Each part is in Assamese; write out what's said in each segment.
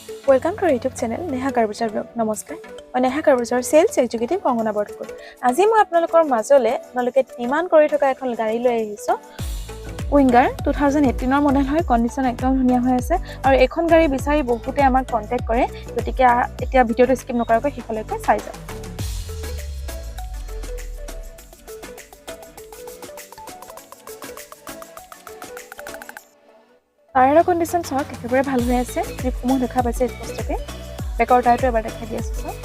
Welcome to our YouTube channel Neha Karbujar Blog. Namaskar. মই নেহা কাৰ্বুজাৰ সেলছ এক্সিকিউটিভ কংগনা বৰদকৈ। আজি মই আপোনালোকৰ মাজলে আপোনালোকে ডিমান্ড কৰি থকা এখন গাড়ী লৈ আহিছো। উইঙ্গাৰ 2018 মডেল হয়, কন্ডিশন একদম ধুনীয়া হৈ আছে আৰু এখন গাড়ী বিচাৰি বহুতে আমাক কন্টাক্ট কৰে। গতিকে এতিয়া ভিডিওটো স্কিপ নকৰাকৈ শেষলৈকে চাই যাওক। টায়াৰৰ কন্ডিশন চাওক, একেবাৰে ভাল হৈ আছে। গ্ৰিপসমূহ দেখা পাইছে স্পষ্টকৈ। বেকৰ টায়াৰটো এবাৰ দেখাই দি আছো চাওক।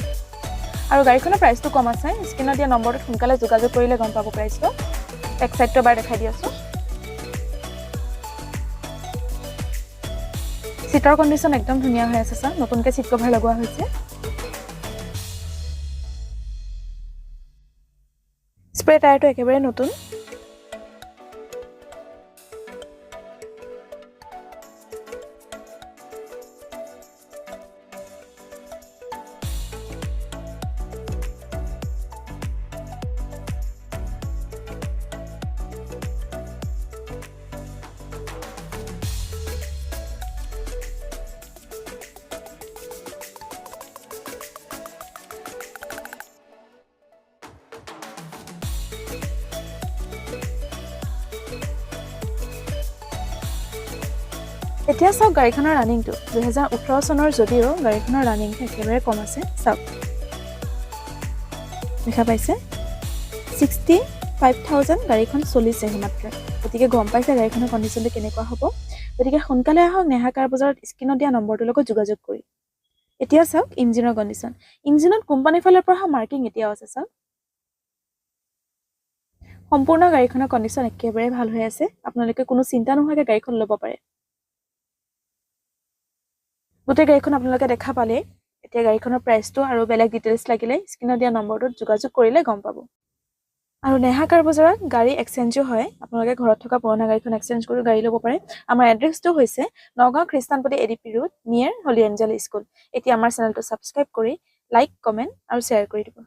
আৰু গাড়ীখনৰ প্ৰাইচটো কম আছে। স্ক্ৰিনত দিয়া নম্বৰটোত সোনকালে যোগাযোগ কৰিলে গম পাব প্ৰাইচটো। বেক সাইডটো এবাৰ দেখাই দি আছো। সিটৰ কন্ডিশন একদম ধুনীয়া হৈ আছে চাওক, নতুনকৈ সিট কভাৰ লগোৱা হৈছে। স্প্ৰে টায়াৰটো একেবাৰে নতুন। এতিয়া চাওক গাড়ীখনৰ ৰানিংটো 2018 চনৰ যদিও গাড়ীখনৰ ৰানিংটো একেবাৰে কম আছে। চাওক দেখা পাইছে 65,000 গাড়ীখন চলিছে মাত্ৰ। গতিকে গম পাইছে গাড়ীখনৰ কণ্ডিশ্যনটো কেনেকুৱা হ'ব। গতিকে সোনকালে আহক নেহা কাৰ বজাৰত স্ক্ৰিনত দিয়া নম্বৰটোৰ লগত যোগাযোগ কৰি। এতিয়া চাওক ইঞ্জিনৰ কণ্ডিশ্যন। ইঞ্জিনত কোম্পানীৰ ফালৰ পৰা মাৰ্কিং এতিয়াও আছে চাওক। সম্পূৰ্ণ গাড়ীখনৰ কণ্ডিশ্যন একেবাৰে ভাল হৈ আছে। আপোনালোকে কোনো চিন্তা নোহোৱাকৈ গাড়ীখন ল'ব পাৰে। গোটেই গাড়ীখন আপোনালোকে দেখা পালে। এতিয়া গাড়ীখনৰ প্ৰাইচটো আৰু বেলেগ ডিটেইলছ লাগিলে স্ক্ৰিনত দিয়া নম্বৰটোত যোগাযোগ কৰিলে গম পাব। আৰু নেহা কাৰ বজাৰত গাড়ী এক্সচেঞ্জো হয়। আপোনালোকে ঘৰত থকা পুৰণা গাড়ীখন এক্সচেঞ্জ কৰি গাড়ী ল'ব পাৰে। আমাৰ এড্ৰেছটো হৈছে নগাঁও খ্ৰীষ্টানপতি এডিপি ৰোড নিয়েৰ হলি এঞ্জেল স্কুল। এতিয়া আমাৰ চেনেলটো ছাবস্ক্ৰাইব কৰি লাইক, কমেণ্ট আৰু শ্বেয়াৰ কৰি দিব।